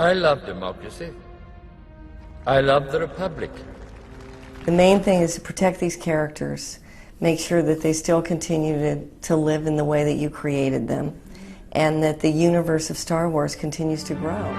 I love democracy. I love the Republic. The main thing is to protect these characters, make sure that they still continue to live in the way that you created them, and that the universe of Star Wars continues to grow.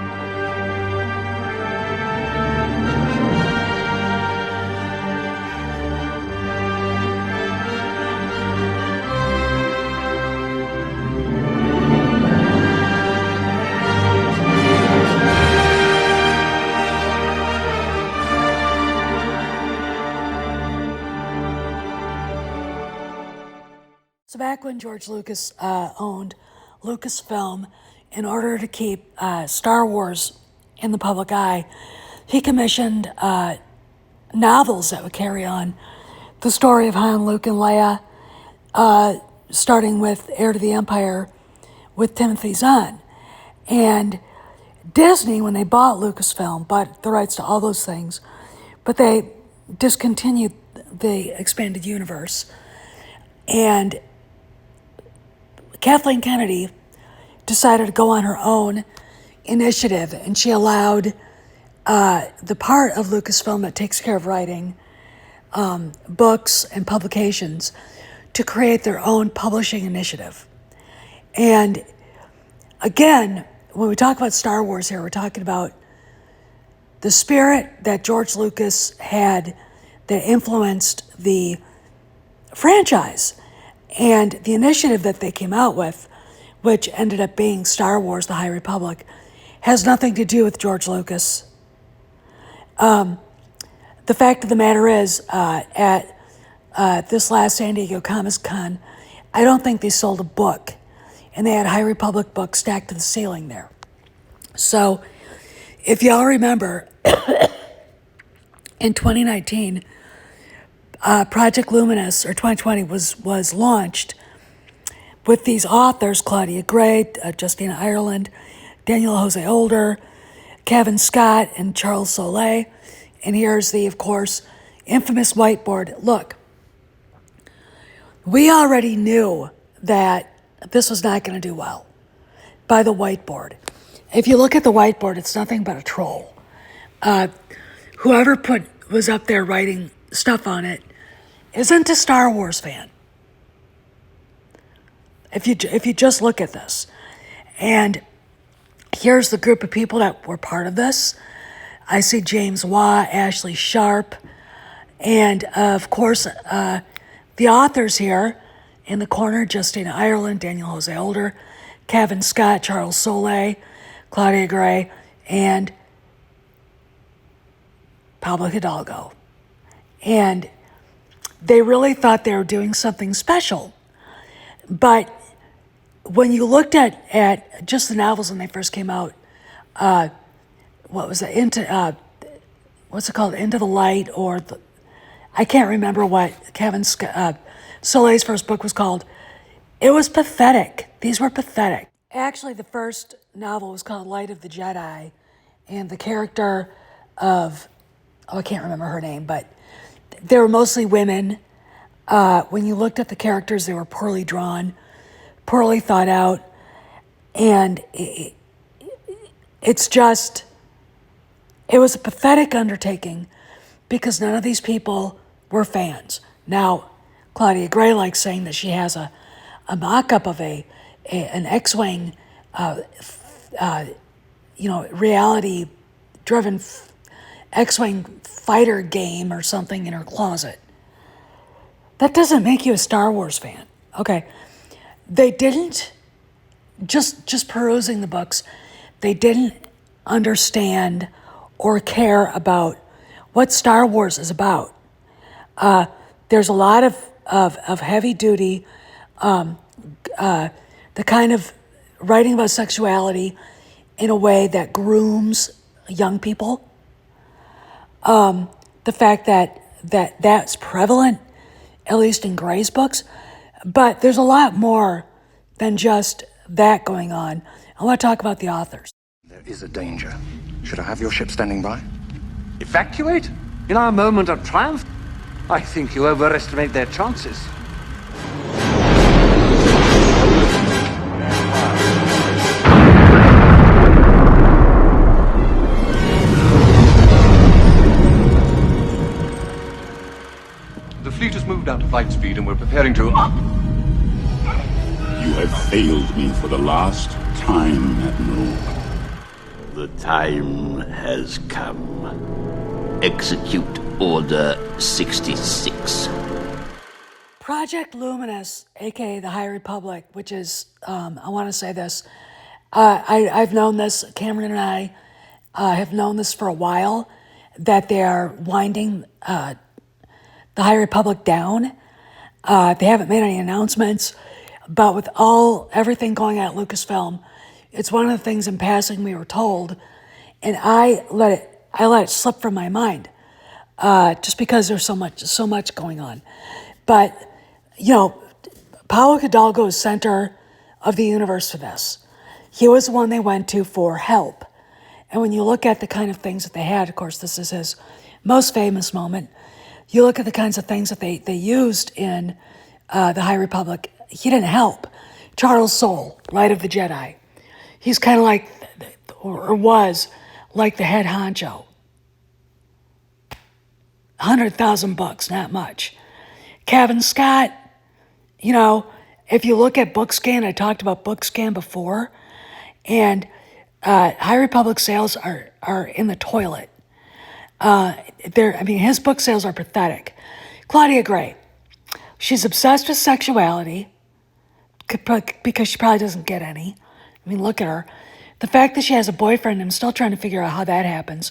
So back when George Lucas owned Lucasfilm, in order to keep Star Wars in the public eye, he commissioned novels that would carry on the story of Han, Luke, and Leia, starting with Heir to the Empire with Timothy Zahn. And Disney, when they bought Lucasfilm, bought the rights to all those things, but they discontinued the expanded universe. And Kathleen Kennedy decided to go on her own initiative, and she allowed the part of Lucasfilm that takes care of writing books and publications to create their own publishing initiative. And again, when we talk about Star Wars here, we're talking about the spirit that George Lucas had that influenced the franchise. And the initiative that they came out with, which ended up being Star Wars: The High Republic, has nothing to do with George Lucas. The fact of the matter is, at this last San Diego Comic-Con, I don't think they sold a book, and they had High Republic books stacked to the ceiling there. So, if y'all remember, in 2019, Project Luminous, or 2020, was launched with these authors: Claudia Gray, Justina Ireland, Daniel Jose Older, Kevin Scott, and Charles Soule. And here's the, of course, infamous whiteboard. Look, we already knew that this was not going to do well by the whiteboard. If you look at the whiteboard, it's nothing but a troll. Whoever was up there writing stuff on it isn't a Star Wars fan. If you just look at this, and here's the group of people that were part of this. I see James Waugh, Ashley Sharp, and of course the authors here in the corner: Justina Ireland, Daniel Jose Older, Kevin Scott, Charles Soule, Claudia Gray, and Pablo Hidalgo. And they really thought they were doing something special. But when you looked at just the novels when they first came out, what was it? What's it called? Into the Light, or I can't remember what Kevin Soule's first book was called. It was pathetic. These were pathetic. Actually, the first novel was called Light of the Jedi, and the character of, I can't remember her name, but they were mostly women. When you looked at the characters, they were poorly drawn, poorly thought out, and it was a pathetic undertaking because none of these people were fans. Now, Claudia Gray likes saying that she has a mock-up of an X-Wing, reality-driven X-Wing fighter game or something in her closet. That doesn't make you a Star Wars fan. Okay. They didn't, just perusing the books, they didn't understand or care about what Star Wars is about. There's a lot of heavy duty, the kind of writing about sexuality in a way that grooms young people. The fact that's prevalent, at least in Gray's books, but there's a lot more than just that going on. I want to talk about the authors. There is a danger. Should I have your ship standing by? Evacuate? In our moment of triumph? I think you overestimate their chances. flight speed and we're preparing to... You have failed me for the last time, Admiral. The time has come. Execute Order 66. Project Luminous, aka the High Republic, which is, I want to say this, I've known this, Cameron and I have known this for a while, that they are winding the High Republic down. They haven't made any announcements, but with everything going on at Lucasfilm, it's one of the things in passing we were told, and I let it slip from my mind, just because there's so much going on. But Paulo Hidalgo is center of the universe for this. He was the one they went to for help. And when you look at the kind of things that they had, of course, this is his most famous moment. You look at the kinds of things that they used in the High Republic. He didn't help. Charles Soule, Light of the Jedi. He's kind of like, or was, like the head honcho. $100,000, not much. Kevin Scott, if you look at Bookscan, I talked about Bookscan before, and High Republic sales are in the toilet. His book sales are pathetic. Claudia Gray, she's obsessed with sexuality because she probably doesn't get any. Look at her. The fact that she has a boyfriend, I'm still trying to figure out how that happens.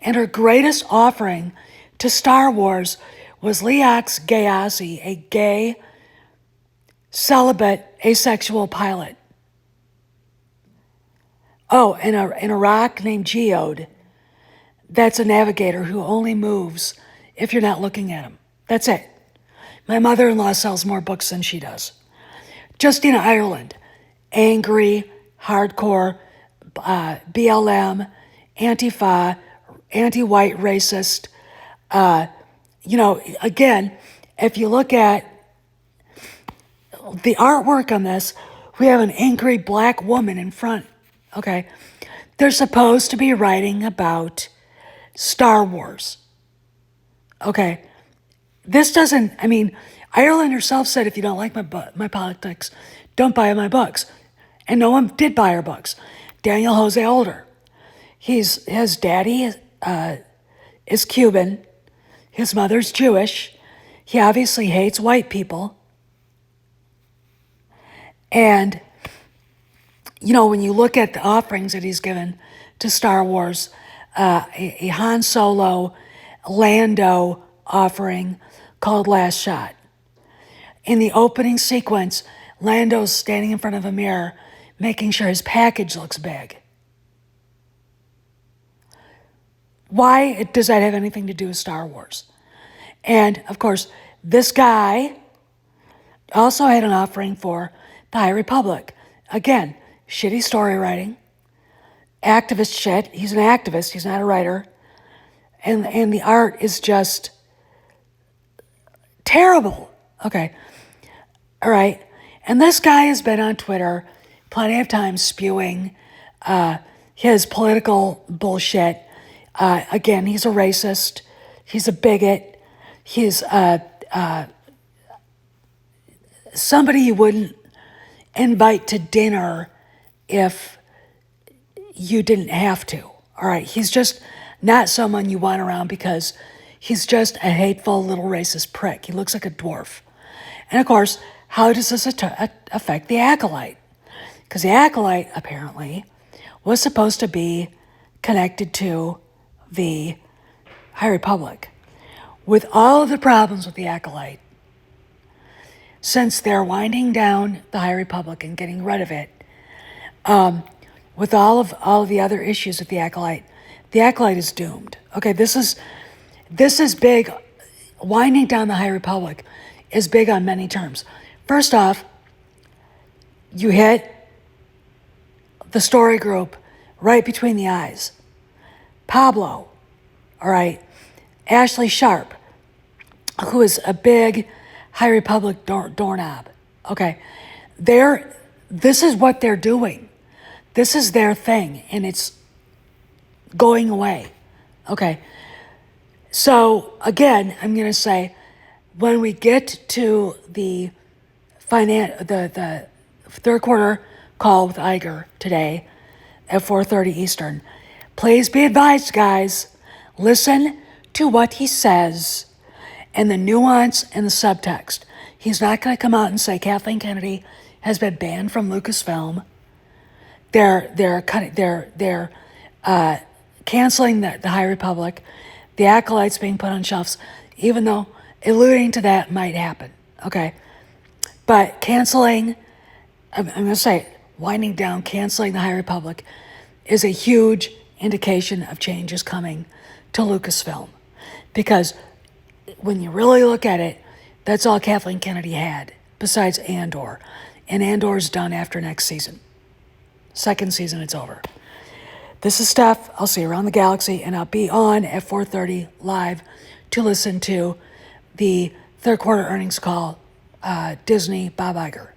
And her greatest offering to Star Wars was Leox Gayasi, a gay, celibate, asexual pilot. Oh, and a rock named Geode. That's a navigator who only moves if you're not looking at him. That's it. My mother-in-law sells more books than she does. Justina Ireland, angry, hardcore, BLM, Antifa, anti-white racist. Again, if you look at the artwork on this, we have an angry black woman in front. Okay. They're supposed to be writing about Star Wars. Okay. This doesn't, Ireland herself said, if you don't like my politics, don't buy my books. And no one did buy her books. Daniel Jose Older. His daddy is Cuban. His mother's Jewish. He obviously hates white people. And, when you look at the offerings that he's given to Star Wars, a Han Solo, Lando offering called Last Shot. In the opening sequence, Lando's standing in front of a mirror, making sure his package looks big. Why does that have anything to do with Star Wars? And, of course, this guy also had an offering for the High Republic. Again, shitty story writing, activist shit. He's an activist, he's not a writer. And the art is just terrible. Okay. All right. And this guy has been on Twitter plenty of times spewing his political bullshit. Again, he's a racist. He's a bigot. He's somebody you wouldn't invite to dinner if you didn't have to. All right. He's just not someone you want around because he's just a hateful little racist prick. He looks like a dwarf. And of course, how does this affect the Acolyte? Because the Acolyte, apparently, was supposed to be connected to the High Republic. With all of the problems with the Acolyte, since they're winding down the High Republic and getting rid of it, with all of the other issues with the Acolyte is doomed. Okay, this is big. Winding down the High Republic is big on many terms. First off, you hit the story group right between the eyes. Pablo, all right, Ashley Sharp, who is a big High Republic doorknob. Okay, this is what they're doing. This is their thing, and it's going away. Okay, so again, I'm going to say when we get to the the third quarter call with Iger today at 4:30 Eastern, please be advised, guys. Listen to what he says and the nuance and the subtext. He's not going to come out and say Kathleen Kennedy has been banned from Lucasfilm. They're canceling the High Republic, the Acolytes being put on shelves, even though alluding to that might happen. Okay, but canceling, I'm going to say it, winding down, canceling the High Republic is a huge indication of changes coming to Lucasfilm, because when you really look at it, that's all Kathleen Kennedy had besides Andor, and Andor's done after next season. Second season, it's over. This is Steph. I'll see you around the galaxy, and I'll be on at 4:30 live to listen to the third quarter earnings call, Disney, Bob Iger.